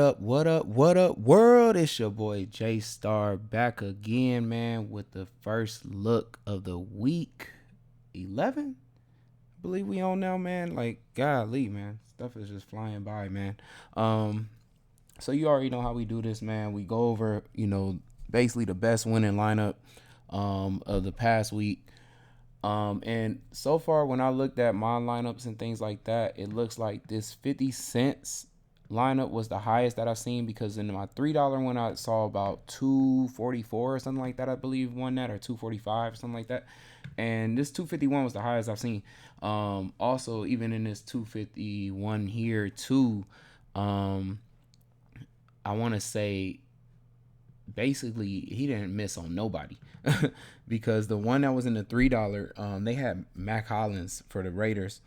What up, world? It's your boy Jaystar back again, man, with the first look of the week 11. I believe we on now, man. Like, golly, man, stuff is just flying by, man. Um, so you already know how we do this, man. We go over, basically the best winning lineup of the past week. And so far, when I looked at my lineups and things like that, it looks like this 50 cents lineup was the highest that I've seen, because in my $3 one, I saw about 244 or something like that. I believe won that, or 245 or something like that. And this 251 was the highest I've seen. Also, even in this 251 here too, um, I want to say basically he didn't miss on nobody because the one that was in the $3, they had Mac Hollins for the Raiders,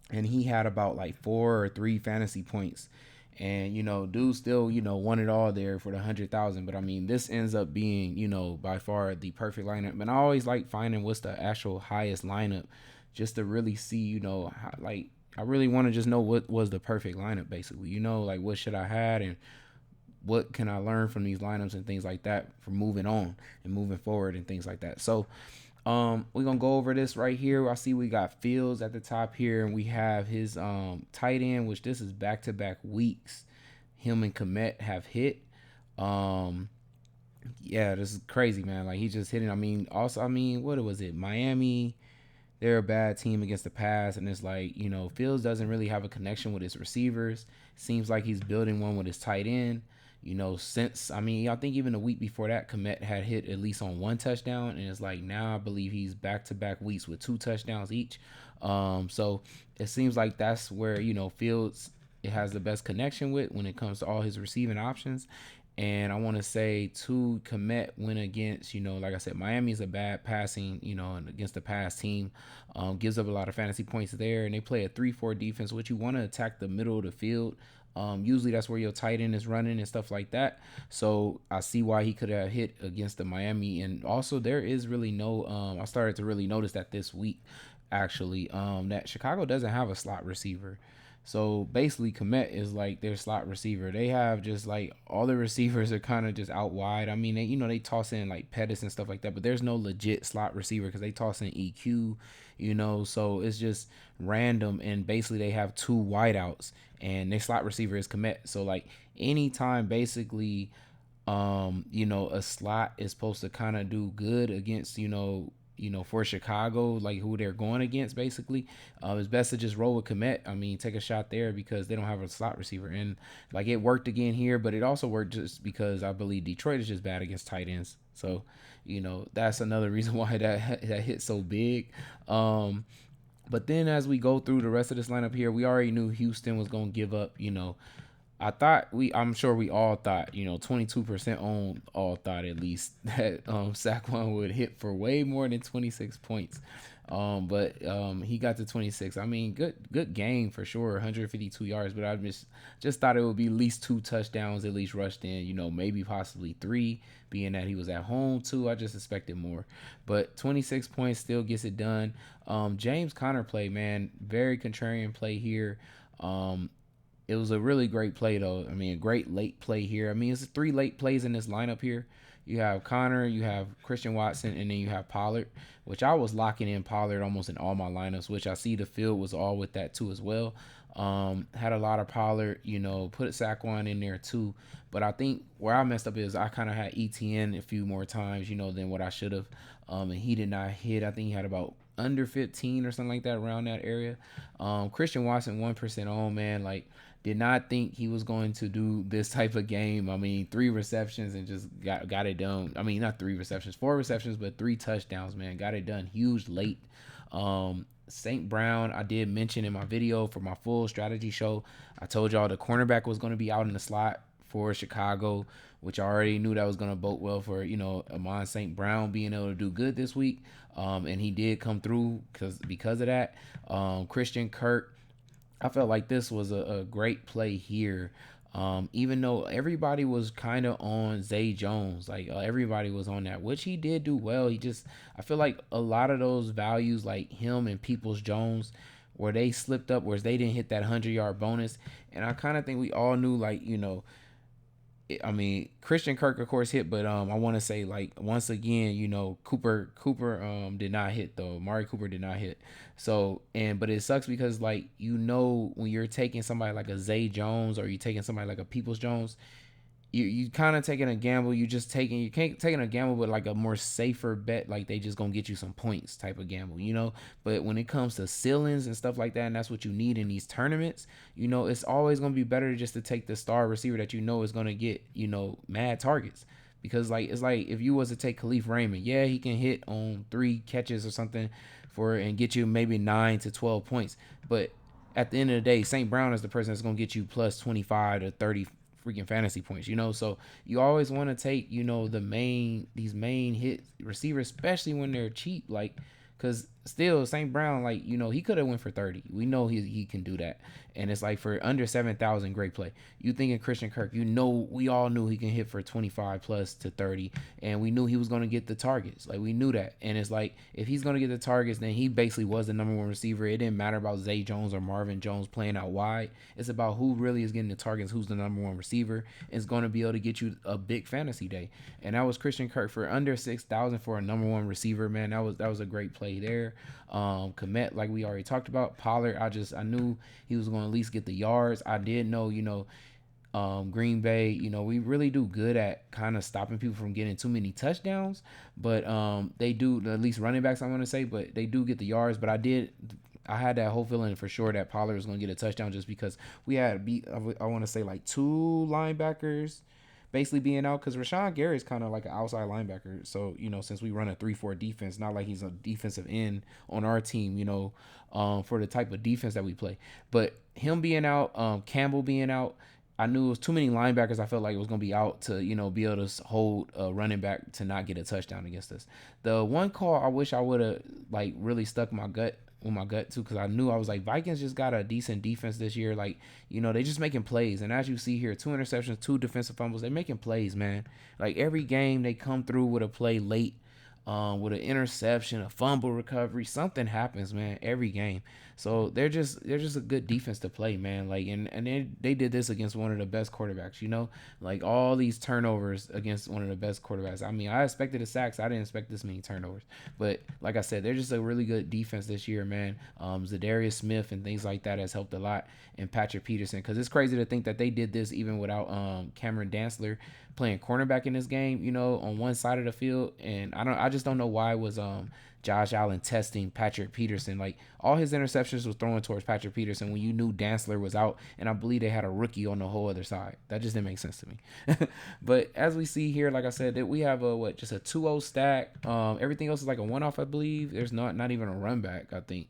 and he had about like 4 or 3 fantasy points. And dude still won it all there for the 100,000. But I mean, this ends up being by far the perfect lineup. And I always like finding what's the actual highest lineup, just to really see how, like, I really want to just know what was the perfect lineup, basically. Like, what should I had, and what can I learn from these lineups and things like that for moving on and moving forward and things like that. So we're gonna go over this right here. I see we got Fields at the top here, and we have his tight end, which this is back-to-back weeks him and Komet have hit. Yeah, this is crazy, man. Like, he just hitting. What was it? Miami, they're a bad team against the pass, and it's like, Fields doesn't really have a connection with his receivers. Seems like he's building one with his tight end. Since I think even a week before that, Komet had hit at least on 1 touchdown, and it's like now I believe he's back-to-back weeks with 2 touchdowns each. So it seems like that's where Fields, it has the best connection with when it comes to all his receiving options. And I want to say too, Komet went against, like I said, Miami's a bad passing, and against the pass team, gives up a lot of fantasy points there. And they play a 3-4 defense, which you want to attack the middle of the field. Usually that's where your tight end is running and stuff like that. So I see why he could have hit against the Miami. And also there is really no, I started to really notice that this week, actually, that Chicago doesn't have a slot receiver. So basically, Komet is like their slot receiver. They have just like all the receivers are kind of just out wide. I mean, they toss in like Pettis and stuff like that, but there's no legit slot receiver because they toss in EQ, So it's just random, and basically they have 2 wideouts, and their slot receiver is Komet. So like anytime, basically, a slot is supposed to kind of do good against, for Chicago, like who they're going against, basically, it's best to just roll with Komet. I mean, take a shot there because they don't have a slot receiver. And like, it worked again here, but it also worked just because I believe Detroit is just bad against tight ends. So, that's another reason why that hit so big. But then as we go through the rest of this lineup here, we already knew Houston was going to give up, I'm sure we all thought, 22% on all thought at least that Saquon would hit for way more than 26 points. But he got to 26. I mean, good game for sure, 152 yards. But I just thought it would be at least 2 touchdowns at least rushed in, maybe possibly 3, being that he was at home too. I just expected more. But 26 points still gets it done. James Conner play, man, very contrarian play here. It was a really great play, though. I mean, a great late play here. I mean, it's 3 late plays in this lineup here. You have Connor, you have Christian Watson, and then you have Pollard, which I was locking in Pollard almost in all my lineups, which I see the field was all with that too as well. Had a lot of Pollard, put Saquon in there too. But I think where I messed up is I kind of had ETN a few more times, than what I should have. And he did not hit. I think he had about under 15 or something like that around that area. Christian Watson, 1% on, man. Like, did not think he was going to do this type of game. I mean, 3 receptions and just got it done. I mean, not 3 receptions, 4 receptions, but 3 touchdowns, man. Got it done. Huge late. St. Brown, I did mention in my video for my full strategy show, I told y'all the cornerback was going to be out in the slot for Chicago, which I already knew that was going to bode well for, Amon St. Brown being able to do good this week. And he did come through because of that. Christian Kirk, I felt like this was a great play here. Even though everybody was kind of on Zay Jones, like everybody was on that, which he did do well. I feel like a lot of those values, like him and Peoples Jones, where they slipped up, where they didn't hit that 100-yard bonus. And I kind of think we all knew, like, I mean, Christian Kirk, of course, hit, but I want to say, like, once again, Cooper did not hit though. Amari Cooper did not hit. So, but it sucks because, like, when you're taking somebody like a Zay Jones, or you taking somebody like a Peoples Jones, you kind of taking a gamble. You can't taking a gamble, but like a more safer bet, like they just gonna get you some points type of gamble. But when it comes to ceilings and stuff like that, and that's what you need in these tournaments, it's always gonna be better just to take the star receiver that is gonna get mad targets. Because, like, it's like if you was to take Khalif Raymond, yeah, he can hit on 3 catches or something and get you maybe 9 to 12 points, but at the end of the day, St. Brown is the person that's gonna get you plus 25 to 30 freaking fantasy points. So you always want to take these main hit receivers, especially when they're cheap, like, because still St. Brown, like, he could have went for 30. We know he can do that. And it's like, for under 7,000, great play. You thinking Christian Kirk, we all knew he can hit for 25 plus to 30, and we knew he was going to get the targets. Like, we knew that. And it's like, if he's going to get the targets, then he basically was the number one receiver. It didn't matter about Zay Jones or Marvin Jones playing out wide. It's about who really is getting the targets, who's the number one receiver, is going to be able to get you a big fantasy day. And that was Christian Kirk for under 6,000 for a number one receiver, man. That was a great play there. Komet, like we already talked about. Pollard, I knew he was going to at least get the yards. I did know, Green Bay, we really do good at kind of stopping people from getting too many touchdowns, but they do, at least running backs, I want to say, but they do get the yards. But I had that whole feeling for sure that Pollard was going to get a touchdown, just because we had I want to say, like, 2 linebackers basically being out, because Rashawn Gary is kind of like an outside linebacker. So, since we run a 3-4 defense, not like he's a defensive end on our team, for the type of defense that we play. But him being out, Campbell being out, I knew it was too many linebackers. I felt like it was going to be out to, be able to hold a running back to not get a touchdown against us. The one call I wish I would have, like, really stuck my gut too, because I knew, I was like, Vikings just got a decent defense this year. Like, they just making plays. And as you see here, 2 interceptions, 2 defensive fumbles. They making plays, man. Like, every game they come through with a play late, with an interception, a fumble recovery, something happens, man, every game. So they're just a good defense to play, man. Like, and they did this against one of the best quarterbacks, like, all these turnovers against one of the best quarterbacks. I mean, I expected the sacks. I didn't expect this many turnovers. But like I said, they're just a really good defense this year, man. Zadarius Smith and things like that has helped a lot, and Patrick Peterson, because it's crazy to think that they did this even without Cameron Dantzler playing cornerback in this game, on one side of the field. And I just don't know why it was Josh Allen testing Patrick Peterson. Like, all his interceptions was throwing towards Patrick Peterson when you knew Dantzler was out, and I believe they had a rookie on the whole other side. That just didn't make sense to me. But as we see here, like I said, that we have just a 2-0 stack. Everything else is like a one-off, I believe. There's not even a run back, I think.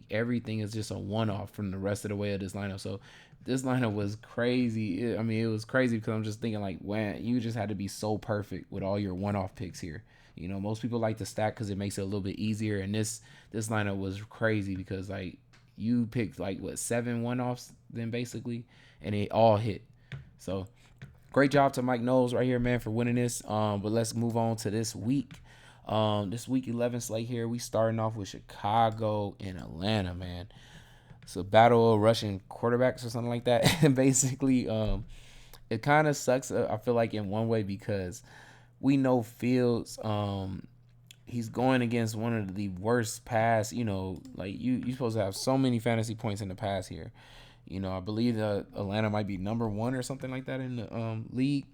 Everything is just a one-off from the rest of the way of this lineup. So this lineup was crazy. It was crazy because I'm just thinking, like, man, you just had to be so perfect with all your one-off picks here. Most people like to stack because it makes it a little bit easier. And this lineup was crazy because, like, you picked, like, 7 one-offs then basically, and it all hit. So great job to Mike Knowles right here, man, for winning this. But let's move on to this week. This week 11 slate here, we starting off with Chicago and Atlanta, man. It's a battle of Russian quarterbacks or something like that. Basically, it kind of sucks, I feel like, in one way, because we know Fields, he's going against one of the worst pass, like, you're supposed to have so many fantasy points in the pass here. I believe Atlanta might be number 1 or something like that in the league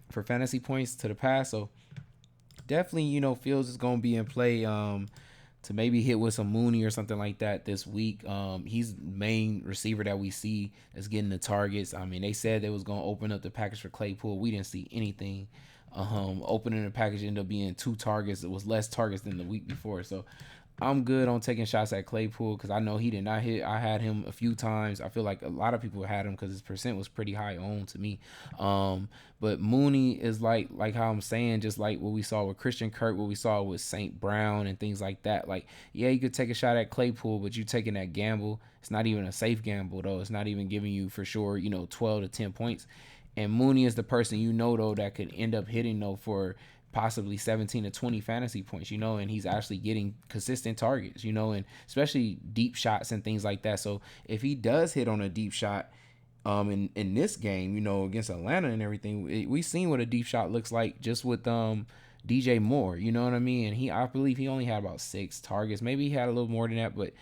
for fantasy points to the pass. So definitely, Fields is going to be in play to maybe hit with some Mooney or something like that this week. He's the main receiver that we see that's getting the targets. I mean, they said they was going to open up the package for Claypool. We didn't see anything. Opening the package ended up being 2 targets. It was less targets than the week before. So I'm good on taking shots at Claypool because I know he did not hit. I had him a few times. I feel like a lot of people had him because his percent was pretty high on to me. But Mooney is like how I'm saying, just like what we saw with Christian Kirk, what we saw with St. Brown and things like that. Like, yeah, you could take a shot at Claypool, but you taking that gamble. It's not even a safe gamble, though. It's not even giving you for sure, 12 to 10 points. And Mooney is the person, though, that could end up hitting, though, for possibly 17 to 20 fantasy points, and he's actually getting consistent targets, and especially deep shots and things like that. So if he does hit on a deep shot, in this game, against Atlanta and everything, we seen what a deep shot looks like just with DJ Moore, you know what I mean? And I believe he only had about 6 targets. Maybe he had a little more than that, but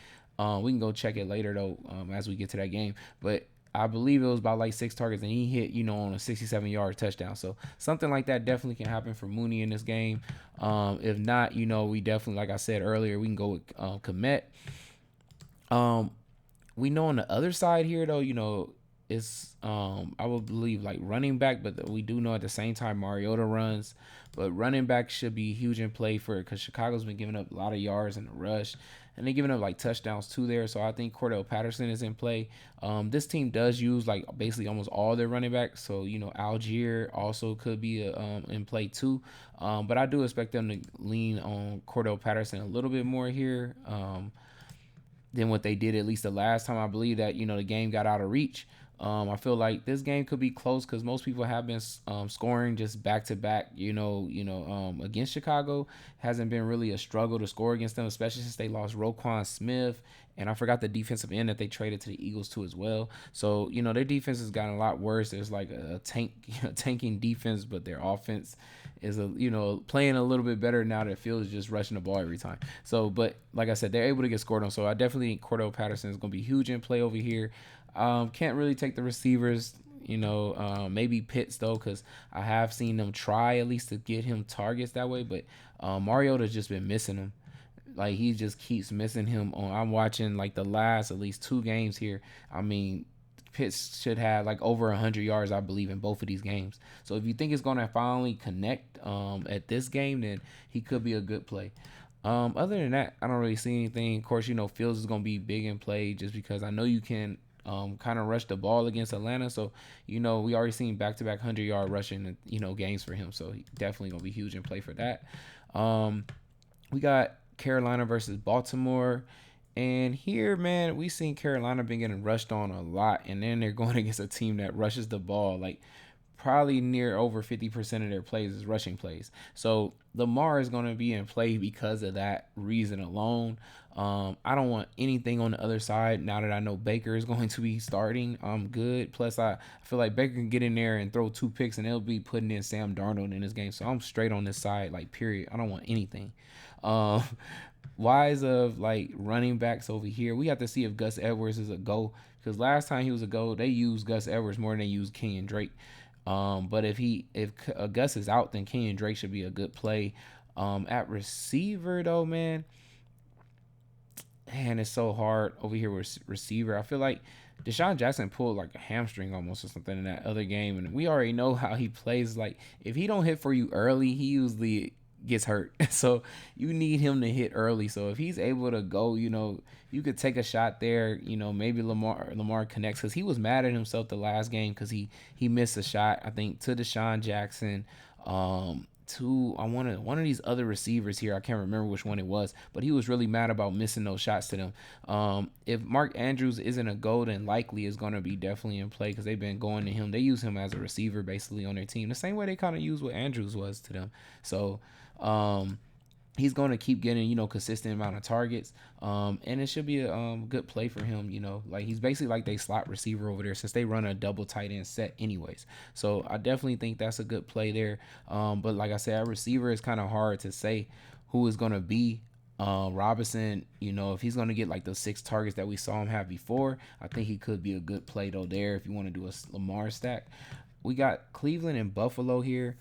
we can go check it later though, as we get to that game. But I believe it was about like 6 targets, and he hit, on a 67-yard touchdown. So something like that definitely can happen for Mooney in this game. If not, we definitely, like I said earlier, we can go with Komet. We know on the other side here though, it's I would believe like running back, but we do know at the same time Mariota runs, but running back should be huge in play for it because Chicago's been giving up a lot of yards in the rush, and they're giving up like touchdowns too there. So I think Cordell Patterson is in play. This team does use like basically almost all their running backs, so Algier also could be in play too. But I do expect them to lean on Cordell Patterson a little bit more here. Than what they did at least the last time. I believe that the game got out of reach. I feel like this game could be close because most people have been scoring just back to back. Against Chicago hasn't been really a struggle to score against them, especially since they lost Roquan Smith, and I forgot the defensive end that they traded to the Eagles too as well. So their defense has gotten a lot worse. There's like a tanking defense, but their offense is playing a little bit better now that Fields is just rushing the ball every time. So, but like I said, they're able to get scored on. So I definitely think Cordell Patterson is going to be huge in play over here. Can't really take the receivers, maybe Pitts though, because I have seen them try at least to get him targets that way. But Mariota's just been missing him. Like he just keeps missing him. I'm watching like the last at least 2 games here. I mean, Pitts should have like over 100 yards, I believe, in both of these games. So if you think it's going to finally connect at this game, then he could be a good play. Other than that, I don't really see anything. Of course, Fields is going to be big in play just because I know you can kind of rush the ball against Atlanta. So, we already seen back-to-back 100-yard rushing, games for him. So he definitely going to be huge in play for that. We got Carolina versus Baltimore. And here, man, we seen Carolina been getting rushed on a lot. And then they're going against a team that rushes the ball. Like, probably near over 50% of their plays is rushing plays. So Lamar is going to be in play because of that reason alone. I don't want anything on the other side now that I know Baker is going to be starting. I'm good. Plus, I feel like Baker can get in there and throw 2 picks, and they'll be putting in Sam Darnold in this game. So I'm straight on this side, like, period. I don't want anything. Wise of like running backs over here, we have to see if Gus Edwards is a go, because last time he was a go, they used Gus Edwards more than they used Kenyon Drake. But if Gus is out, then Kenyon Drake should be a good play. At receiver though, man, it's so hard over here with receiver. I feel like Deshaun Jackson pulled like a hamstring almost or something in that other game, and we already know how he plays. Like if he don't hit for you early, he usually gets hurt. So you need him to hit early. So if he's able to go, you could take a shot there. Maybe Lamar connects, because he was mad at himself the last game because he missed a shot, I think, to Deshaun Jackson. To one of these other receivers here. I can't remember which one it was, but he was really mad about missing those shots to them. If Mark Andrews isn't a goal, then likely is going to be definitely in play because they've been going to him. They use him as a receiver basically on their team, the same way they kind of use what Andrews was to them. So he's going to keep getting, consistent amount of targets. And it should be a good play for him, Like he's basically like they slot receiver over there since they run a double tight end set anyways. So I definitely think that's a good play there. But like I said, a receiver is kind of hard to say who is going to be. Robinson, if he's going to get like those 6 targets that we saw him have before, I think he could be a good play though there if you want to do a Lamar stack. We got Cleveland and Buffalo here.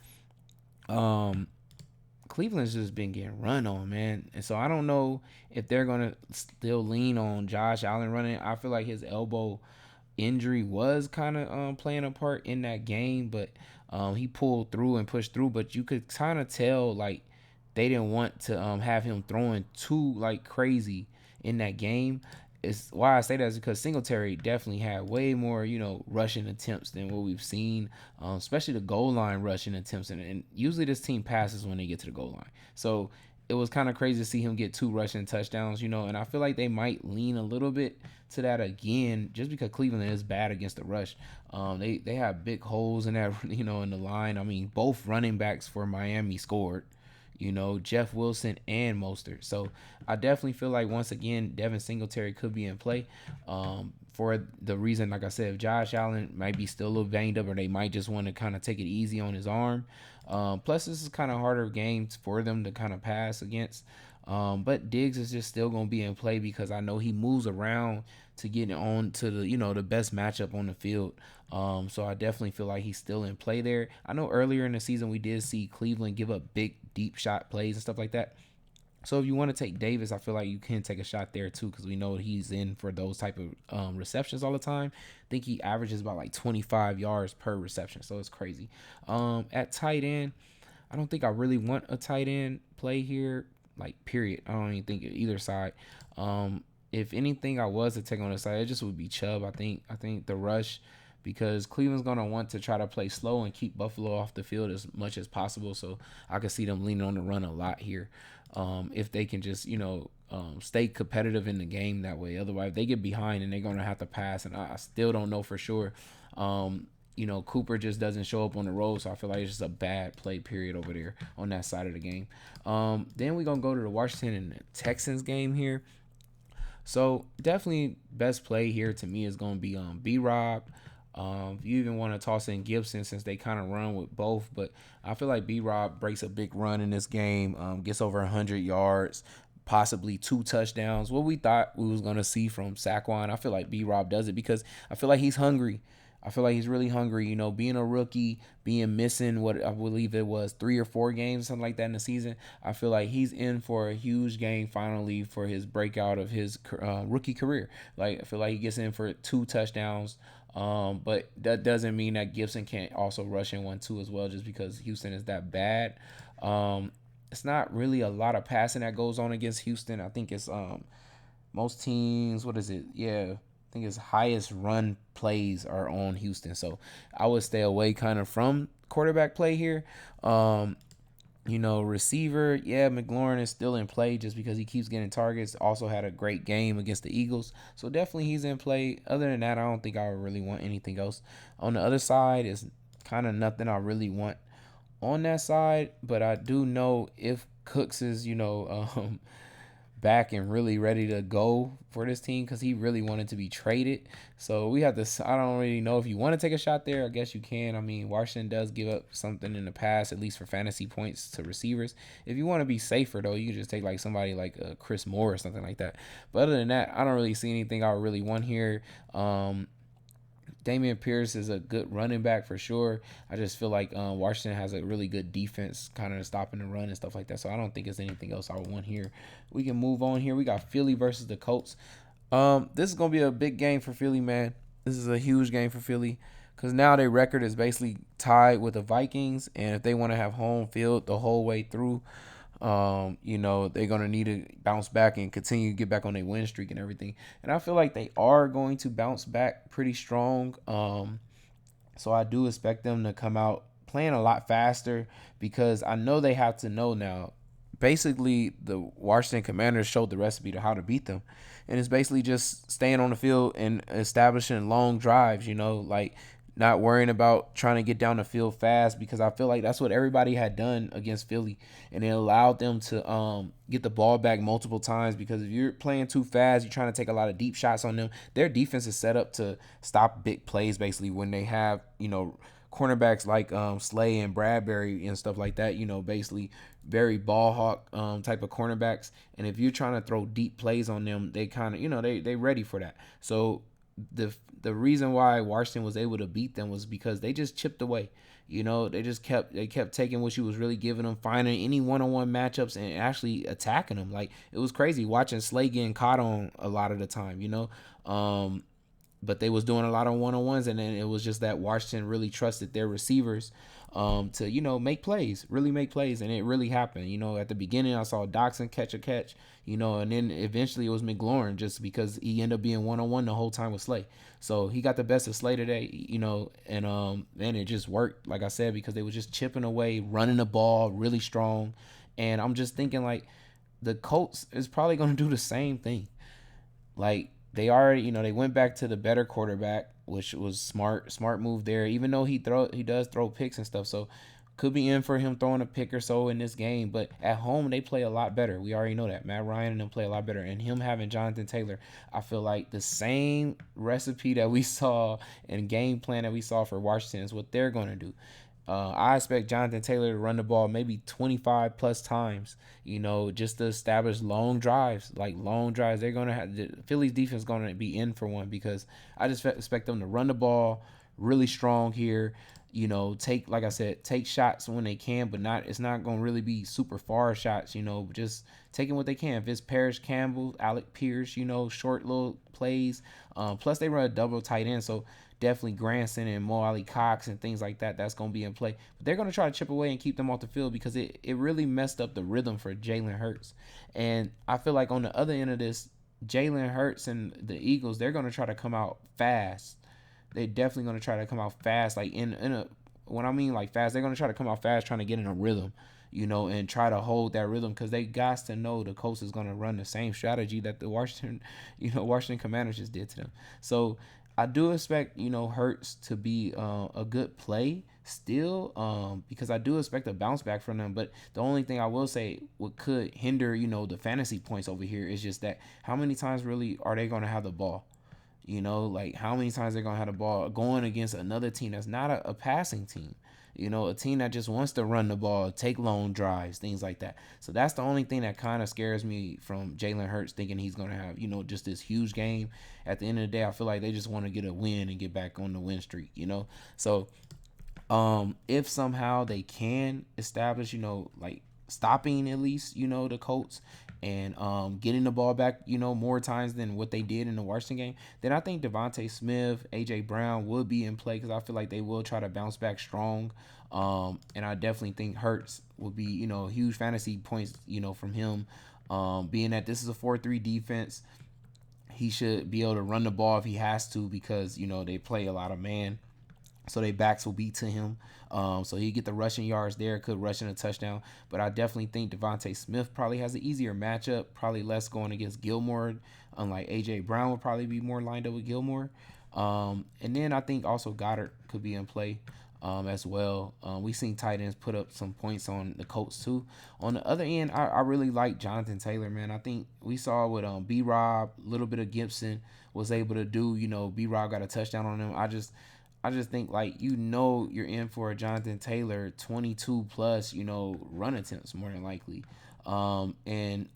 Cleveland's just been getting run on, man. And so I don't know if they're going to still lean on Josh Allen running. I feel like his elbow injury was kind of playing a part in that game, but he pulled through and pushed through. But you could kind of tell, like, they didn't want to have him throwing too, like, crazy in that game. It's why I say that is because Singletary definitely had way more, rushing attempts than what we've seen, especially the goal line rushing attempts. And usually this team passes when they get to the goal line. So it was kind of crazy to see him get 2 rushing touchdowns, and I feel like they might lean a little bit to that again, just because Cleveland is bad against the rush. They have big holes in that, in the line. I mean, both running backs for Miami scored, Jeff Wilson and Mostert. So I definitely feel like once again, Devin Singletary could be in play. For the reason, like I said, if Josh Allen might be still a little banged up, or they might just want to kind of take it easy on his arm. Plus, this is kind of harder games for them to kind of pass against. But Diggs is just still going to be in play because I know he moves around to get on to the the best matchup on the field. So I definitely feel like he's still in play there. I know earlier in the season we did see Cleveland give up big deep shot plays and stuff like that. So if you want to take Davis, I feel like you can take a shot there too, because we know he's in for those type of receptions all the time. I think he averages about like 25 yards per reception, so it's crazy. At tight end, I don't think I really want a tight end play here, like period. I don't even think either side. If anything, I was to take on the side, it just would be Chubb. I think the rush, because Cleveland's gonna want to try to play slow and keep Buffalo off the field as much as possible. So I could see them leaning on the run a lot here. If they can just stay competitive in the game that way. Otherwise, if they get behind and they're gonna have to pass, and I still don't know for sure. Cooper just doesn't show up on the road, so I feel like it's just a bad play period over there on that side of the game. Then we're gonna go to the Washington and Texans game here. So definitely best play here to me is gonna be B Rob. If you even want to toss in Gibson, since they kind of run with both, but I feel like B Rob breaks a big run in this game, gets over 100 yards, possibly 2 touchdowns. What we thought we was gonna see from Saquon, I feel like B Rob does it because I feel like he's hungry. I feel like he's really hungry. Being a rookie, being missing what I believe it was 3 or 4 games, something like that in the season. I feel like he's in for a huge game finally for his breakout of his rookie career. Like I feel like he gets in for 2 touchdowns. But that doesn't mean that Gibson can't also rush in one too as well, just because Houston is that bad. It's not really a lot of passing that goes on against Houston. I think it's most teams. What is it? Yeah, I think his highest run plays are on Houston. So I would stay away kind of from quarterback play here. Receiver, yeah, McLaurin is still in play just because he keeps getting targets. Also had a great game against the Eagles. So definitely he's in play. Other than that, I don't think I would really want anything else. On the other side is kind of nothing I really want on that side. But I do know if Cooks is, back and really ready to go for this team, because he really wanted to be traded. So we have to, I don't really know if you want to take a shot there. I guess you can. I mean, Washington does give up something in the past, at least for fantasy points to receivers. If you want to be safer though, you can just take like somebody like Chris Moore or something like that. But other than that, I don't really see anything I really want here. Damian Pierce is a good running back for sure. I just feel like Washington has a really good defense, kind of stopping the run and stuff like that. So I don't think there's anything else I would want here. We can move on here. We got Philly versus the Colts. This is gonna be a big game for Philly, man. This is a huge game for Philly, because now their record is basically tied with the Vikings, and if they want to have home field the whole way through, they're gonna need to bounce back and continue to get back on their win streak and everything. And I feel like they are going to bounce back pretty strong. So I do expect them to come out playing a lot faster, because I know they have to know now. Basically, the Washington Commanders showed the recipe to how to beat them, and it's basically just staying on the field and establishing long drives. Like not worrying about trying to get down the field fast, because I feel like that's what everybody had done against Philly, and it allowed them to get the ball back multiple times. Because if you're playing too fast, you're trying to take a lot of deep shots on them. Their defense is set up to stop big plays basically when they have cornerbacks like Slay and Bradbury and stuff like that. Basically very ball hawk type of cornerbacks, and if you're trying to throw deep plays on them, they kind of they ready for that. So the reason why Washington was able to beat them was because they just chipped away. They kept taking what you was really giving them, finding any one-on-one matchups and actually attacking them. Like, it was crazy watching Slay getting caught on a lot of the time. But they was doing a lot of one-on-ones, and then it was just that Washington really trusted their receivers to make plays, really make plays, and it really happened. At the beginning I saw Doxson catch a catch, and then eventually it was McLaurin, just because he ended up being one-on-one the whole time with Slay. So he got the best of Slay today, and it just worked, like I said, because they was just chipping away, running the ball really strong, And I'm just thinking like the Colts is probably going to do the same thing. Like they already, they went back to the better quarterback, which was smart move there. Even though he does throw picks and stuff, so could be in for him throwing a pick or so in this game. But at home they play a lot better. We already know that Matt Ryan and them play a lot better, and him having Jonathan Taylor, I feel like the same recipe that we saw and game plan that we saw for Washington is what they're going to do. I expect Jonathan Taylor to run the ball maybe 25 plus times, just to establish long drives. Like long drives, they're going to have the Phillies defense going to be in for one because I just expect them to run the ball really strong here. Take like I said, take shots when they can, but not it's not going to really be super far shots. Just taking what they can. If it's Parrish Campbell, Alec Pierce, short little plays. Plus they run a double tight end, so definitely Granson and Mo Ali Cox and things like that. That's going to be in play. But they're going to try to chip away and keep them off the field because it really messed up the rhythm for Jalen Hurts. And I feel like on the other end of this, Jalen Hurts and the Eagles, they're going to try to come out fast. They're definitely going to try to come out fast. Like in a when I mean like fast, they're going to try to come out fast trying to get in a rhythm. And try to hold that rhythm because they got to know the coach is going to run the same strategy that the Washington Commanders just did to them. So I do expect, Hurts to be a good play still, because I do expect a bounce back from them. But the only thing I will say what could hinder, the fantasy points over here is just that how many times really are they going to have the ball? Like how many times they're going to have the ball going against another team that's not a passing team. A team that just wants to run the ball, take long drives, things like that. So that's the only thing that kind of scares me from Jalen Hurts thinking he's going to have, just this huge game. At the end of the day, I feel like they just want to get a win and get back on the win streak. So if somehow they can establish, like stopping at least, the Colts and getting the ball back, more times than what they did in the Washington game, then I think Devontae Smith, AJ Brown would be in play because I feel like they will try to bounce back strong. And I definitely think Hurts would be, huge fantasy points, from him. Being that this is a 4-3 defense, he should be able to run the ball if he has to because, they play a lot of man. So their backs will be to him. So he get the rushing yards there, could rush in a touchdown. But I definitely think Devontae Smith probably has an easier matchup, probably less going against Gilmore. Unlike A.J. Brown would probably be more lined up with Gilmore. And then I think also Goddard could be in play as well. We've seen tight ends put up some points on the Colts too. On the other end, I really like Jonathan Taylor, man. I think we saw with B-Rob, a little bit of Gibson was able to do. B-Rob got a touchdown on him. I just think like you're in for a Jonathan Taylor 22 plus run attempts more than likely, and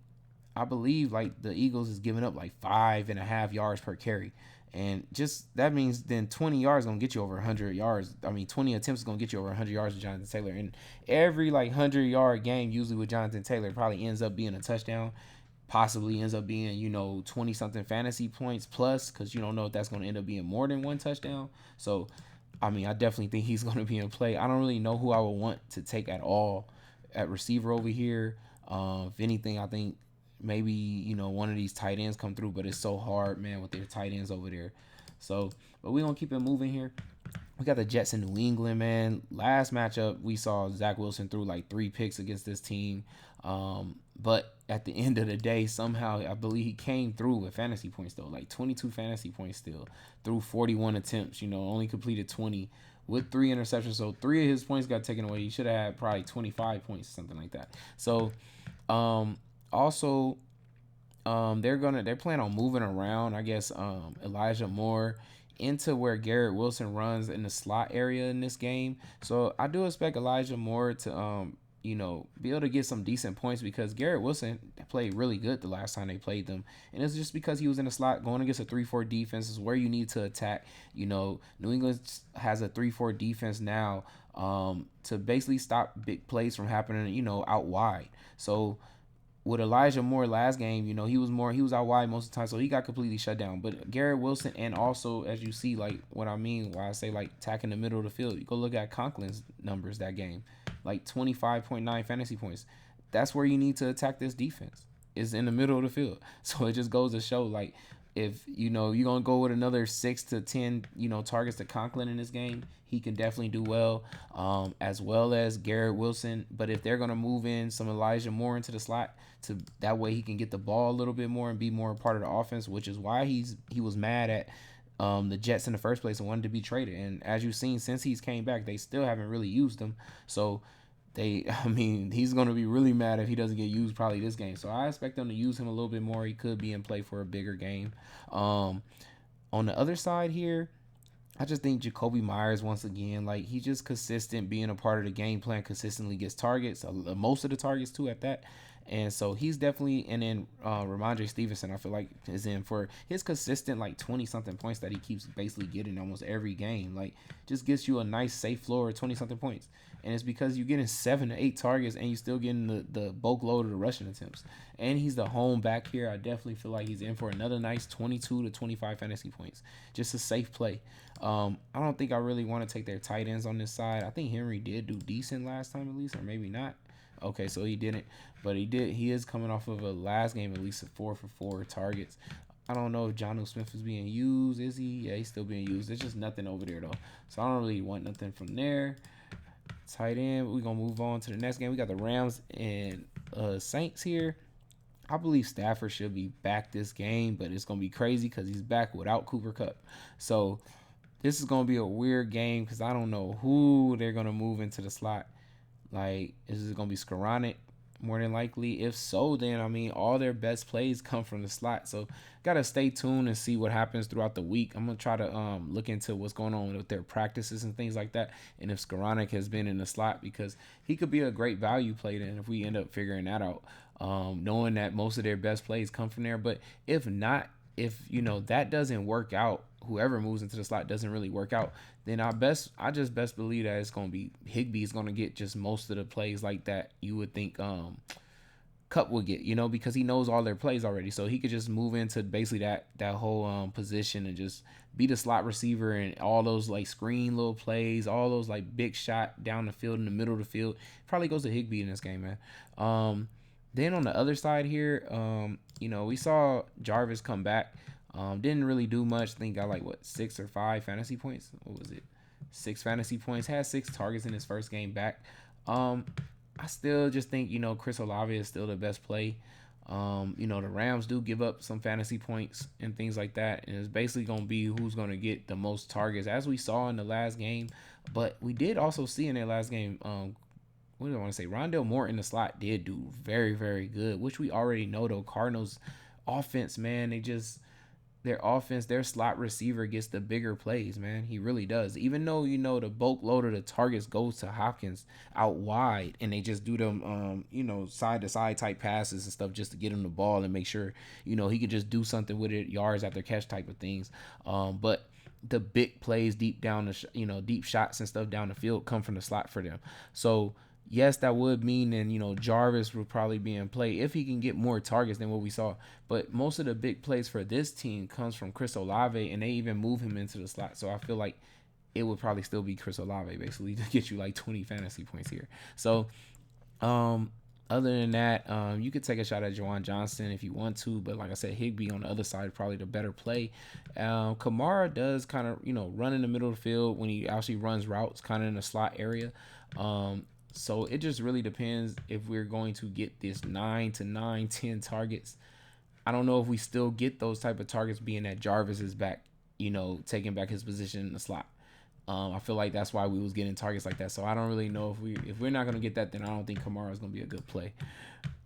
I believe like the Eagles is giving up like 5.5 yards per carry, and just that means then 20 yards gonna get you over 100 yards. I mean 20 attempts is gonna get you over 100 yards with Jonathan Taylor, and every like 100-yard game usually with Jonathan Taylor probably ends up being a touchdown. Possibly ends up being 20 something fantasy points plus because you don't know if that's going to end up being more than one touchdown. So I mean I definitely think he's going to be in play. I don't really know who I would want to take at all at receiver over here. If anything, I think maybe one of these tight ends come through, but it's so hard, man, with their tight ends over there. So but we're going to keep it moving here. We got the Jets in New England, man. Last matchup, we saw Zach Wilson threw like 3 picks against this team. But at the end of the day, somehow I believe he came through with fantasy points though, like 22 fantasy points still through 41 attempts. Only completed 20 with 3 interceptions. So 3 of his points got taken away. He should have had probably 25 points, something like that. So also they're planning on moving around. I guess Elijah Moore into where Garrett Wilson runs in the slot area in this game. So I do expect Elijah Moore to be able to get some decent points because Garrett Wilson played really good the last time they played them. And it's just because he was in the slot going against a 3-4 defense is where you need to attack. New England has a 3-4 defense now to basically stop big plays from happening, out wide. So with Elijah Moore last game, he was out wide most of the time, so he got completely shut down. But Garrett Wilson, and also as you see, like what I mean, why I say like attacking the middle of the field, you go look at Conklin's numbers that game, like 25.9 fantasy points. That's where you need to attack this defense, is in the middle of the field. So it just goes to show like if you're gonna go with another 6 to 10 targets to Conklin in this game, he can definitely do well, as well as Garrett Wilson. But if they're gonna move in some Elijah Moore into the slot, to that way he can get the ball a little bit more and be more a part of the offense, which is why he was mad at the Jets in the first place and wanted to be traded. And as you've seen, since he's came back, they still haven't really used him. So I mean, he's going to be really mad if he doesn't get used probably this game. So I expect them to use him a little bit more. He could be in play for a bigger game. Um, on the other side here, I just think Jacoby Myers, once again, like, he's just consistent, being a part of the game plan, consistently gets targets, most of the targets too at that. And so he's definitely, and then Ramondre Stevenson, I feel like, is in for his consistent like 20 something points that he keeps basically getting almost every game. Like, just gets you a nice safe floor of 20 something points. And it's because you're getting 7 to 8 targets and you're still getting the bulk load of the rushing attempts. And he's the home back here. I definitely feel like he's in for another nice 22 to 25 fantasy points. Just a safe play. I don't think I really want to take their tight ends on this side. I think Henry did do decent last time at least, or maybe not. Okay, so he didn't, but he did. He is coming off of a last game at least of 4 for 4 targets. I don't know if Jonnu Smith is being used. Is he? Yeah, he's still being used. There's just nothing over there though, so I don't really want nothing from there. Tight end. We're gonna move on to the next game. We got the Rams and Saints here. I believe Stafford should be back this game, but it's gonna be crazy because he's back without Cooper Kupp. So this is gonna be a weird game because I don't know who they're gonna move into the slot. Like, is it gonna be Skoranek more than likely? If so, then I mean, all their best plays come from the slot. So gotta stay tuned and see what happens throughout the week. I'm gonna try to look into what's going on with their practices and things like that, and if Skoranek has been in the slot, because he could be a great value play then if we end up figuring that out. Knowing that most of their best plays come from there. But if not, if that doesn't work out, whoever moves into the slot doesn't really work out, then I just best believe that it's gonna be Higbee's gonna get just most of the plays like that you would think Cup would get, because he knows all their plays already. So he could just move into basically that whole position and just be the slot receiver and all those like screen little plays, all those like big shot down the field in the middle of the field. Probably goes to Higbee in this game, man. Then on the other side here, we saw Jarvis come back. Didn't really do much. I think got like 6 or 5 fantasy points. What was it? 6 fantasy points. Had 6 targets in his first game back. I still just think Chris Olave is still the best play. The Rams do give up some fantasy points and things like that, and it's basically gonna be who's gonna get the most targets, as we saw in the last game. But we did also see in that last game, what do I want to say? Rondale Moore in the slot did do very, very good, which we already know though. Cardinals offense, man, their offense, their slot receiver gets the bigger plays, man. He really does. Even though, the bulk load of the targets goes to Hopkins out wide, and they just do them, side to side type passes and stuff just to get him the ball and make sure, he could just do something with it, yards after catch type of things. But the big plays deep down the, deep shots and stuff down the field come from the slot for them. So, yes, that would mean then, Jarvis would probably be in play if he can get more targets than what we saw. But most of the big plays for this team comes from Chris Olave, and they even move him into the slot. So I feel like it would probably still be Chris Olave basically to get you like 20 fantasy points here. So other than that, you could take a shot at Juwan Johnson if you want to, but like I said, Higbee on the other side probably the better play. Kamara does kind of run in the middle of the field when he actually runs routes, kind of in the slot area. So it just really depends if we're going to get this 9 to 10 targets. I don't know if we still get those type of targets being that Jarvis is back, taking back his position in the slot. I feel like that's why we was getting targets like that. So I don't really know if we're not going to get that, then I don't think Kamara is going to be a good play.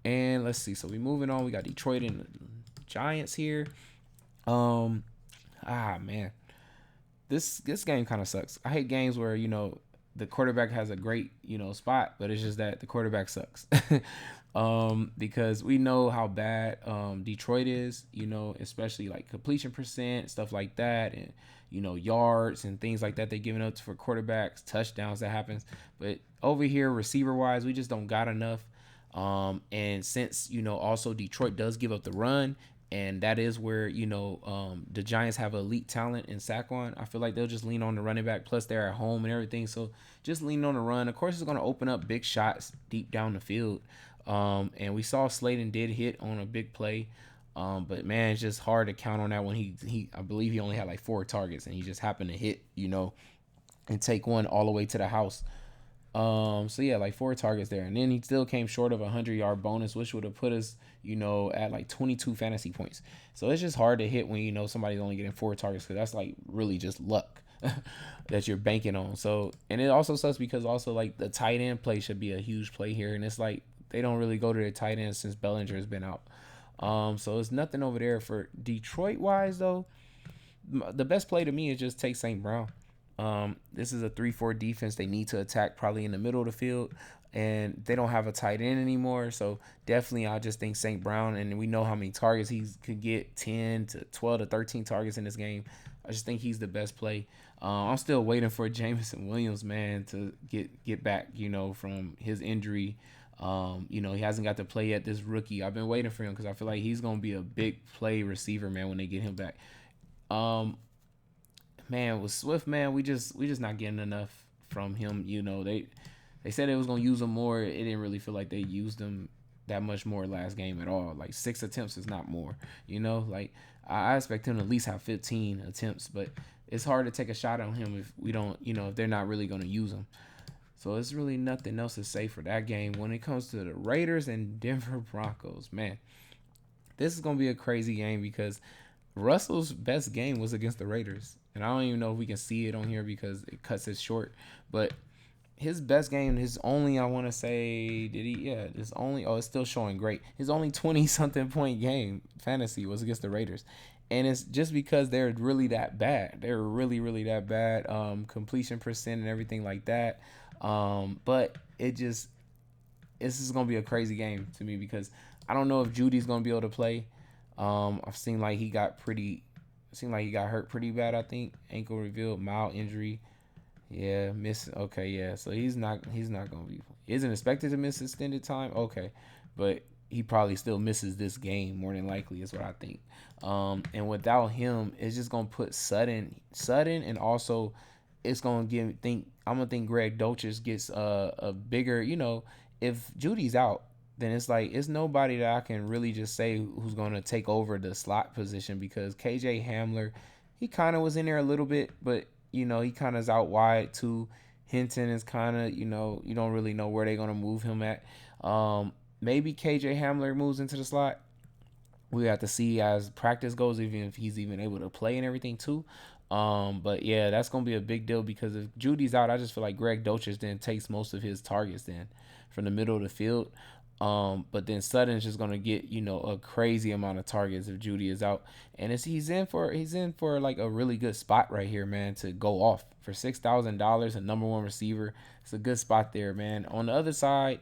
And let's see. So we moving on. We got Detroit and the Giants here. Man. This game kind of sucks. I hate games where, the quarterback has a great, spot, but it's just that the quarterback sucks. Because we know how bad Detroit is, especially like completion percent, stuff like that, and yards and things like that they're giving up for quarterbacks, touchdowns that happens. But over here, receiver wise, we just don't got enough. And since also Detroit does give up the run, and that is where, the Giants have elite talent in Saquon. I feel like they'll just lean on the running back. Plus, they're at home and everything. So, just lean on the run. Of course, it's going to open up big shots deep down the field. And we saw Slayton did hit on a big play. But man, it's just hard to count on that when he I believe he only had like 4 targets and he just happened to hit, and take one all the way to the house. So yeah, like 4 targets there, and then he still came short of a 100-yard bonus, which would have put us, at like 22 fantasy points. So it's just hard to hit when somebody's only getting 4 targets, because that's like really just luck that you're banking on. So, and it also sucks because also like the tight end play should be a huge play here, and it's like they don't really go to their tight end since Bellinger has been out. So it's nothing over there for Detroit wise though. The best play to me is just take St. Brown. This is a 3-4 defense. They need to attack probably in the middle of the field, and they don't have a tight end anymore. So definitely, I just think St. Brown, and we know how many targets he could get, 10 to 12 to 13 targets in this game. I just think he's the best play. I'm still waiting for Jameson Williams, man, to get back, from his injury. He hasn't got to play yet. This rookie, I've been waiting for him because I feel like he's gonna be a big play receiver, man, when they get him back. Um, Man, with Swift, man, we just not getting enough from him. They said they was gonna use him more. It didn't really feel like they used him that much more last game at all. Like 6 attempts is not more. Like I expect him to at least have 15 attempts, but it's hard to take a shot on him if we don't, if they're not really gonna use him. So it's really nothing else to say for that game. When it comes to the Raiders and Denver Broncos, man, this is gonna be a crazy game because Russell's best game was against the Raiders. And I don't even know if we can see it on here because it cuts it short. But his best game, his only, I want to say, did he? Yeah, his only, it's still showing great. His only 20 something point game fantasy was against the Raiders. And it's just because they're really that bad. They're really, really that bad. Completion percent and everything like that. But this is going to be a crazy game to me because I don't know if Judy's going to be able to play. I've seen like he got pretty, seemed like he got hurt pretty bad. I think ankle revealed, mild injury. Yeah, miss. Okay, yeah. So he's not gonna be. Isn't expected to miss extended time. Okay, but he probably still misses this game more than likely. Is what I think. And without him, it's just gonna put sudden, and also it's gonna give think. I'm gonna think Greg Dolchich gets a bigger. If Judy's out, then it's like it's nobody that I can really just say who's going to take over the slot position because KJ Hamler, he kind of was in there a little bit, but he kind of is out wide too. Hinton is kind of you don't really know where they're going to move him at. Maybe KJ Hamler moves into the slot. We have to see as practice goes, even if he's even able to play and everything too. But yeah, that's gonna be a big deal because if Judy's out, I just feel like Greg Dolchich then takes most of his targets then from the middle of the field. But then Sutton's just gonna get a crazy amount of targets if Judy is out, and he's in for like a really good spot right here, man, to go off for $6,000, a number one receiver. It's a good spot there, man. On the other side,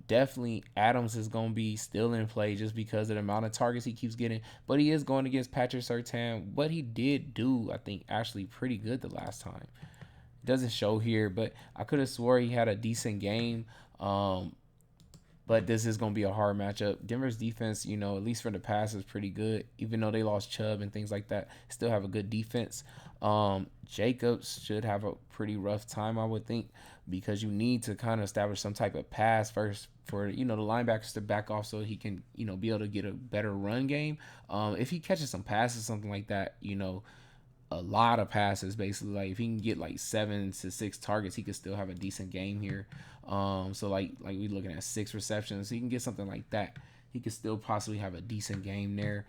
definitely Adams is gonna be still in play just because of the amount of targets he keeps getting, but he is going against Patrick Surtain. What he did do, I think, actually pretty good the last time. It doesn't show here, but I could have swore he had a decent game. But this is going to be a hard matchup. Denver's defense, at least for the pass, is pretty good. Even though they lost Chubb and things like that, still have a good defense. Jacobs should have a pretty rough time, I would think, because you need to kind of establish some type of pass first for the linebackers to back off so he can be able to get a better run game. If he catches some passes, something like that, a lot of passes basically. Like if he can get like 7 to 6 targets, he could still have a decent game here. So like we looking at 6 receptions, he can get something like that. He could still possibly have a decent game there.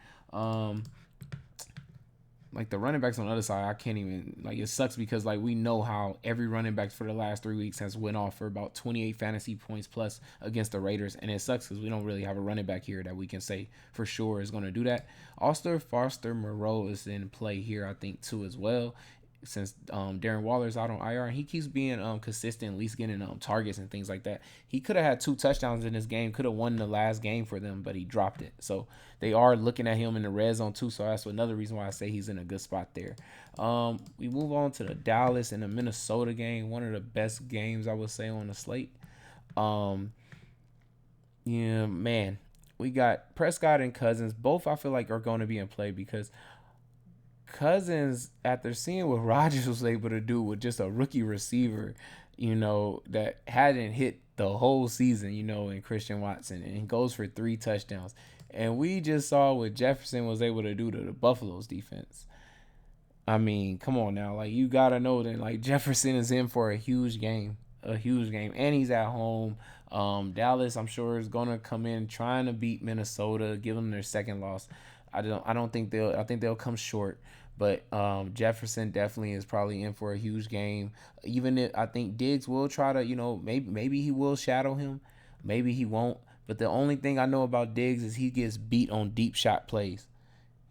Like the running backs on the other side, I can't even like it sucks because like we know how every running back for the last 3 weeks has went off for about 28 fantasy points plus against the Raiders, and it sucks because we don't really have a running back here that we can say for sure is going to do that. Ulster Foster Moreau is in play here, I think, too as well. Since Darren Waller's out on IR and he keeps being consistent, at least getting targets and things like that. He could have had 2 touchdowns in this game, could have won the last game for them, but he dropped it. So they are looking at him in the red zone too. So that's another reason why I say he's in a good spot there. We move on to the Dallas and the Minnesota game, one of the best games I would say on the slate. Yeah, man, we got Prescott and Cousins. Both I feel like are going to be in play because Cousins, after seeing what Rodgers was able to do with just a rookie receiver, that hadn't hit the whole season, in Christian Watson, and he goes for 3 touchdowns. And we just saw what Jefferson was able to do to the Buffalo's defense. I mean, come on now. Like, you got to know that, like, Jefferson is in for a huge game. A huge game. And he's at home. Dallas, I'm sure, is going to come in trying to beat Minnesota, give them their second loss. I don't think they'll, I think they'll come short. But Jefferson definitely is probably in for a huge game. Even if I think Diggs will try to, maybe he will shadow him. Maybe he won't. But the only thing I know about Diggs is he gets beat on deep shot plays.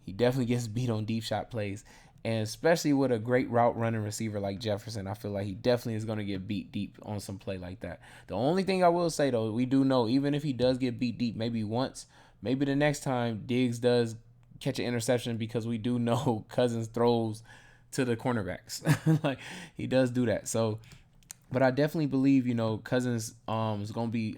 He definitely gets beat on deep shot plays. And especially with a great route running receiver like Jefferson, I feel like he definitely is going to get beat deep on some play like that. The only thing I will say, though, we do know, even if he does get beat deep maybe once, maybe the next time Diggs does catch an interception, because we do know Cousins throws to the cornerbacks. Like, he does do that. So, but I definitely believe, Cousins is going to be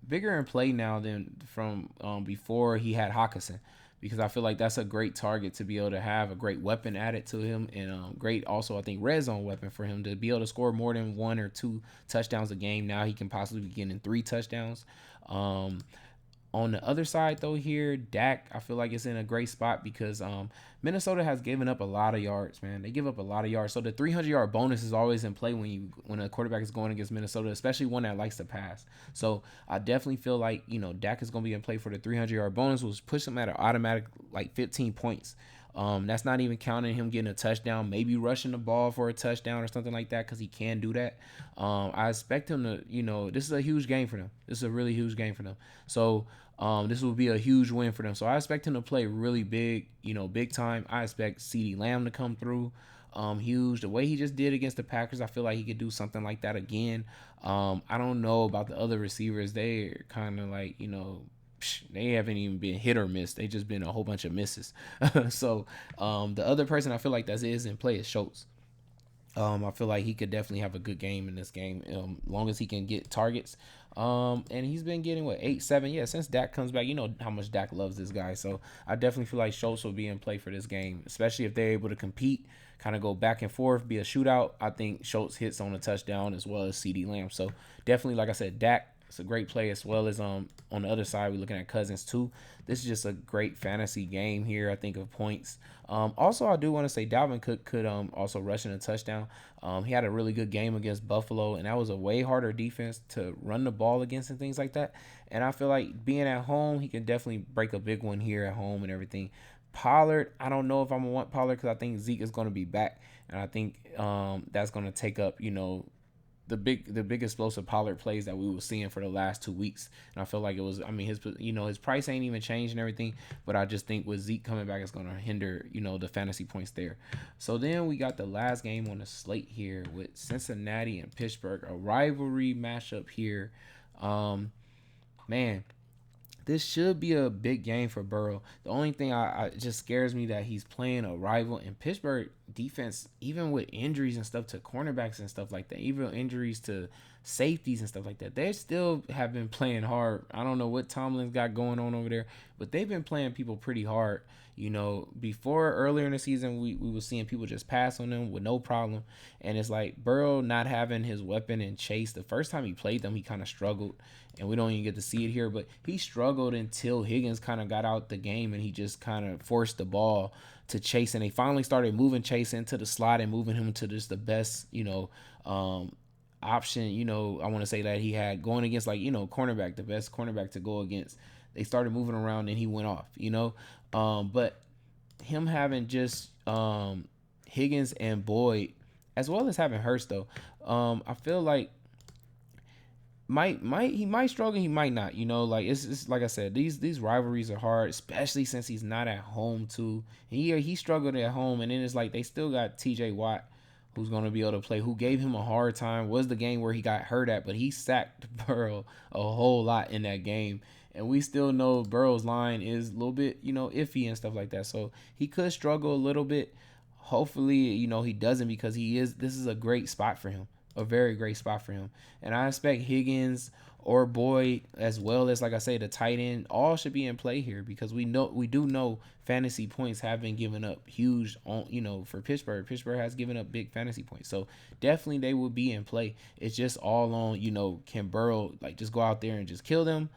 bigger in play now than from before he had Hawkinson, because I feel like that's a great target to be able to have, a great weapon added to him, and great also, I think, red zone weapon for him to be able to score more than 1 or 2 touchdowns a game. Now he can possibly be getting 3 touchdowns. On the other side, though, here, Dak, I feel like it's in a great spot because Minnesota has given up a lot of yards, man. They give up a lot of yards. So the 300-yard bonus is always in play when a quarterback is going against Minnesota, especially one that likes to pass. So I definitely feel like, Dak is going to be in play for the 300-yard bonus, which push him at an automatic, like, 15 points. That's not even counting him getting a touchdown, maybe rushing the ball for a touchdown or something like that, because he can do that. I expect him to, this is a huge game for them. This is a really huge game for them. So this will be a huge win for them. So I expect him to play really big, big time. I expect CeeDee Lamb to come through huge. The way he just did against the Packers, I feel like he could do something like that again. I don't know about the other receivers. They're kind of like, they haven't even been hit or miss. They just been a whole bunch of misses. So the other person I feel like that is in play is Schultz. I feel like he could definitely have a good game in this game, long as he can get targets. And he's been getting 8-7. Yeah, since Dak comes back, you know how much Dak loves this guy. So I definitely feel like Schultz will be in play for this game, especially if they're able to compete, kind of go back and forth, be a shootout. I think Schultz hits on a touchdown as well as CeeDee Lamb. So definitely, like I said, Dak. It's a great play, as well as on the other side we're looking at Cousins too. This is just a great fantasy game here, I think, of points. Also, I do want to say Dalvin Cook could also rush in a touchdown. He had a really good game against Buffalo, and that was a way harder defense to run the ball against and things like that. And I feel like being at home, he can definitely break a big one here at home and everything. Pollard, I don't know if I'm gonna want Pollard, because I think Zeke is going to be back, and I think that's going to take up, the big explosive Pollard plays that we were seeing for the last 2 weeks. And I feel like it was, I mean, his price ain't even changed and everything, but I just think with Zeke coming back, it's going to hinder, the fantasy points there. So then we got the last game on the slate here with Cincinnati and Pittsburgh, a rivalry matchup here. Man, this should be a big game for Burrow. The only thing I just scares me that he's playing a rival in Pittsburgh defense, even with injuries and stuff to cornerbacks and stuff like that, even injuries to safeties and stuff like that. They still have been playing hard. I don't know what Tomlin's got going on over there, but they've been playing people pretty hard. Before earlier in the season, we were seeing people just pass on them with no problem. And it's like Burrow not having his weapon in Chase. The first time he played them, he kind of struggled. And we don't even get to see it here, but he struggled until Higgins kind of got out the game and he just kind of forced the ball to Chase. And they finally started moving Chase into the slot and moving him to just the best, option, I want to say that he had going against, like, cornerback, the best cornerback to go against. They started moving around and he went off, but him having just Higgins and Boyd, as well as having Hurst, though, I feel like he might struggle, he might not, like it's like I said, these rivalries are hard, especially since he's not at home too. He struggled at home, and then it's like they still got TJ Watt, who's going to be able to play, who gave him a hard time. Was the game where he got hurt at, but he sacked Burrow a whole lot in that game. And we still know Burrow's line is a little bit, iffy and stuff like that. So he could struggle a little bit. Hopefully, he doesn't, because this is a great spot for him. A very great spot for him. And I expect Higgins or Boyd, as well as, like I say, the tight end, all should be in play here, because we do know fantasy points have been given up huge on, for Pittsburgh. Pittsburgh has given up big fantasy points. So definitely they will be in play. It's just all on, can Burrow, like, just go out there and just kill them,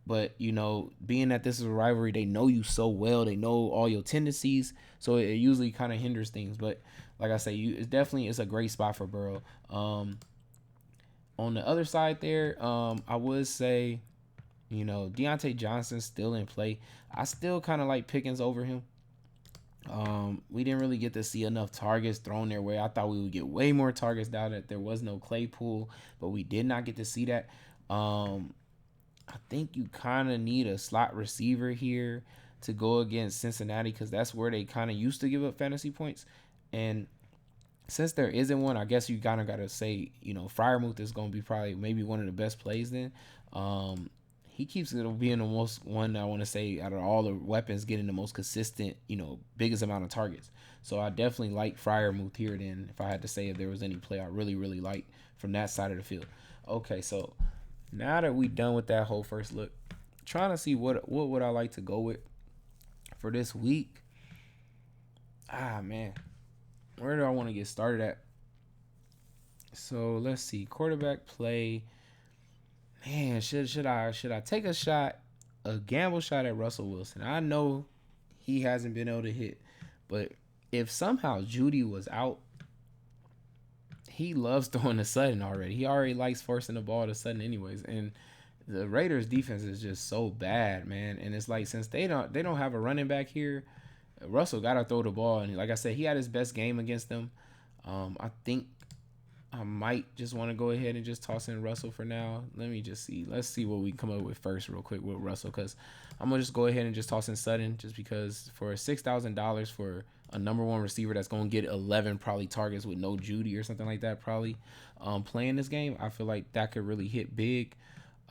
But being that this is a rivalry, they know you so well, they know all your tendencies, so it usually kind of hinders things. But like I say, it's a great spot for Burrow. On the other side there, I would say, Deontay Johnson's still in play. I still kind of like Pickens over him. We didn't really get to see enough targets thrown their way. I thought we would get way more targets now that there was no Claypool, but we did not get to see that. I think you kind of need a slot receiver here to go against Cincinnati because that's where they kind of used to give up fantasy points. And since there isn't one, I guess you kind of got to say, Fryermuth is going to be probably maybe one of the best plays then. He keeps being the most one, I want to say, out of all the weapons, getting the most consistent, biggest amount of targets. So I definitely like Fryermuth here then, if I had to say if there was any play I really, really like from that side of the field. Okay, so now that we done with that whole first look, trying to see what would I like to go with for this week. Man, where do I want to get started at? So let's see, quarterback play. Man, should I take a gamble shot at Russell Wilson? I know he hasn't been able to hit, but if somehow Judy was out, he loves throwing to Sutton already. He already likes forcing the ball to Sutton anyways, and the Raiders defense is just so bad, man. And it's like, since they don't have a running back here, Russell gotta throw the ball. And like I said, he had his best game against them. I think I might just want to go ahead and just toss in Russell for now. Let me just see. Let's see what we come up with first, real quick, with Russell, because I'm gonna just go ahead and just toss in Sutton, just because for $6,000 for a number one receiver that's gonna get 11 probably targets with no Judy or something like that, probably playing this game, I feel like that could really hit big.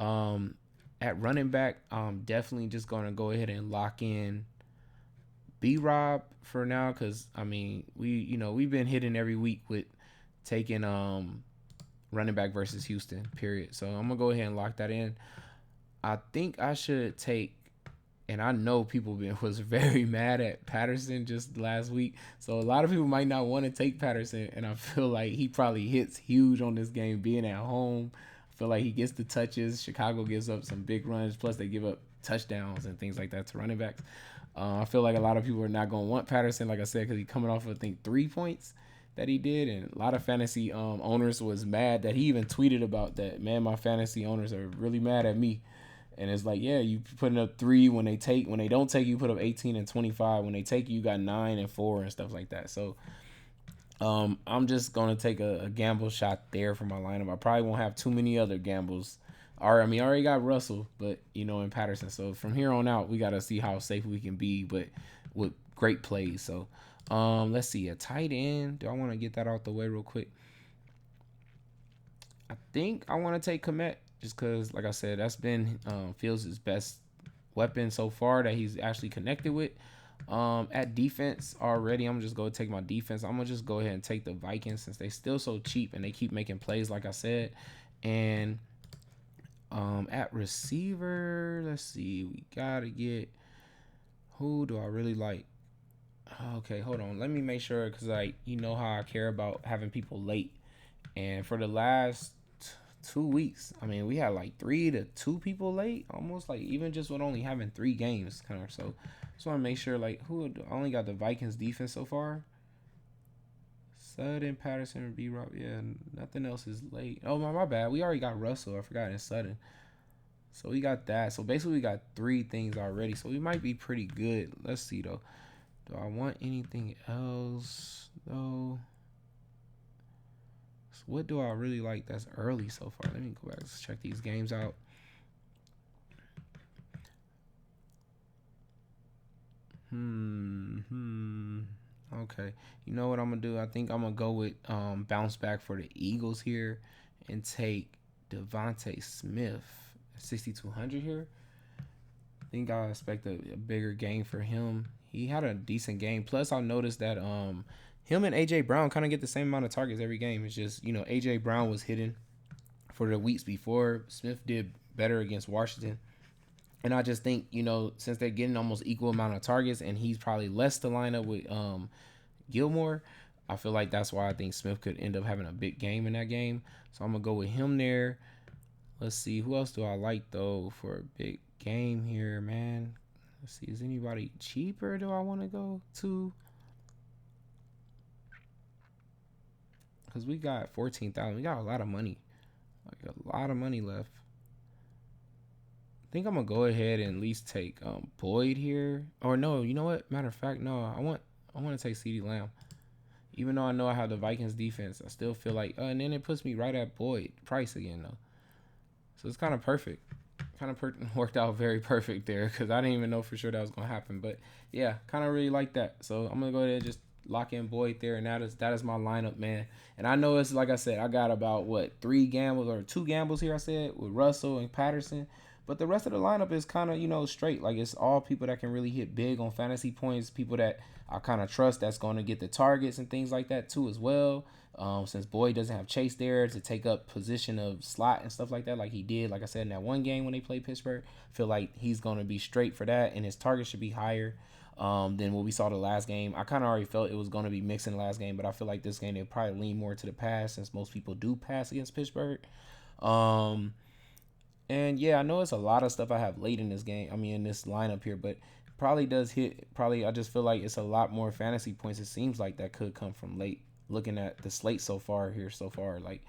At running back, I'm definitely just gonna go ahead and lock in B-Rob for now, because I mean we've been hitting every week with taking running back versus Houston, period. So I'm gonna go ahead and lock that in. I think I should take, and I know people was very mad at Patterson just last week, so a lot of people might not want to take Patterson, and I feel like he probably hits huge on this game being at home. I feel like he gets the touches. Chicago gives up some big runs, plus they give up touchdowns and things like that to running backs. I feel like a lot of people are not going to want Patterson, like I said, because he's coming off of, I think, 3 points that he did, and a lot of fantasy owners was mad that he even tweeted about that. Man, my fantasy owners are really mad at me. And it's like, yeah, you putting up 3 when they don't take you, put up 18 and 25. When they take you, you got 9 and 4 and stuff like that. So I'm just gonna take a gamble shot there for my lineup. I probably won't have too many other gambles. I already got Russell, but in Patterson. So from here on out, we gotta see how safe we can be, but with great plays. So let's see, a tight end. Do I want to get that out the way real quick? I think I want to take Komet, just because, like I said, that's been Fields' best weapon so far that he's actually connected with. At defense already, I'm just going to take my defense. I'm going to just go ahead and take the Vikings, since they still so cheap and they keep making plays, like I said. And at receiver, let's see, we got to get, who do I really like? Okay, hold on. Let me make sure, because how I care about having people late. And for the last 2 weeks, I mean, we had like 3 to 2 people late, almost, like, even just with only having 3 games, kind of. So just want to make sure, like, I only got the Vikings defense so far. Sutton, Patterson, B-Rob. Yeah, nothing else is late. Oh, my bad. We already got Russell. I forgot, in Sutton. So we got that. So basically we got 3 things already. So we might be pretty good. Let's see, though. Do I want anything else, though? So what do I really like that's early so far? Let me go back and check these games out. Okay. You know what I'm going to do? I think I'm going to go with bounce back for the Eagles here and take Devontae Smith, 6,200 here. I think I expect a bigger game for him. He had a decent game. Plus, I noticed that him and A.J. Brown kind of get the same amount of targets every game. It's just, A.J. Brown was hitting for the weeks before. Smith did better against Washington. And I just think, since they're getting almost equal amount of targets and he's probably less to line up with Gilmore, I feel like that's why I think Smith could end up having a big game in that game. So I'm going to go with him there. Let's see. Who else do I like though for a big game here, man? Let's see. Is anybody cheaper? Do I want to go to? Because we got 14,000. We got a lot of money. Like a lot of money left. I think I'm gonna go ahead and at least take Boyd here. Or no, you know what? Matter of fact, no. I want to take CeeDee Lamb. Even though I know I have the Vikings defense, I still feel like, and then it puts me right at Boyd Price again though. So it's kind of perfect. Worked out very perfect there because I didn't even know for sure that was gonna happen. But yeah, kind of really like that. So I'm gonna go ahead and just lock in Boyd there, and that is my lineup, man. And I know it's like I said, I got about what 2 gambles here. I said with Russell and Patterson, but the rest of the lineup is kind of straight. Like it's all people that can really hit big on fantasy points. People that I kind of trust that's going to get the targets and things like that too as well. Since Boyd doesn't have Chase there to take up position of slot and stuff like that, like he did, like I said in that one game when they played Pittsburgh, I feel like he's going to be straight for that, and his target should be higher than what we saw the last game. I kind of already felt it was going to be mixed in the last game, but I feel like this game they'll probably lean more to the pass since most people do pass against Pittsburgh. And yeah, I know it's a lot of stuff I have late in this game. I mean, in this lineup here, but probably does hit. Probably, I just feel like it's a lot more fantasy points. It seems like that could come from late. Looking at the slate so far, like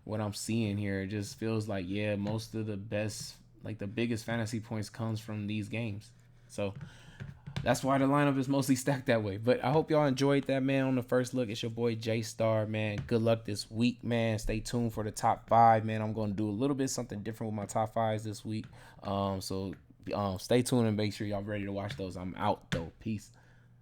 what I'm seeing here, it just feels like most of the best, like the biggest fantasy points comes from these games. So that's why the lineup is mostly stacked that way. But I hope y'all enjoyed that, man. On the first look, it's your boy Jaystar, man. Good luck this week, man. Stay tuned for the top 5, man. I'm going to do a little bit something different with my top 5s this week. So stay tuned and make sure y'all ready to watch those. I'm out, though. Peace.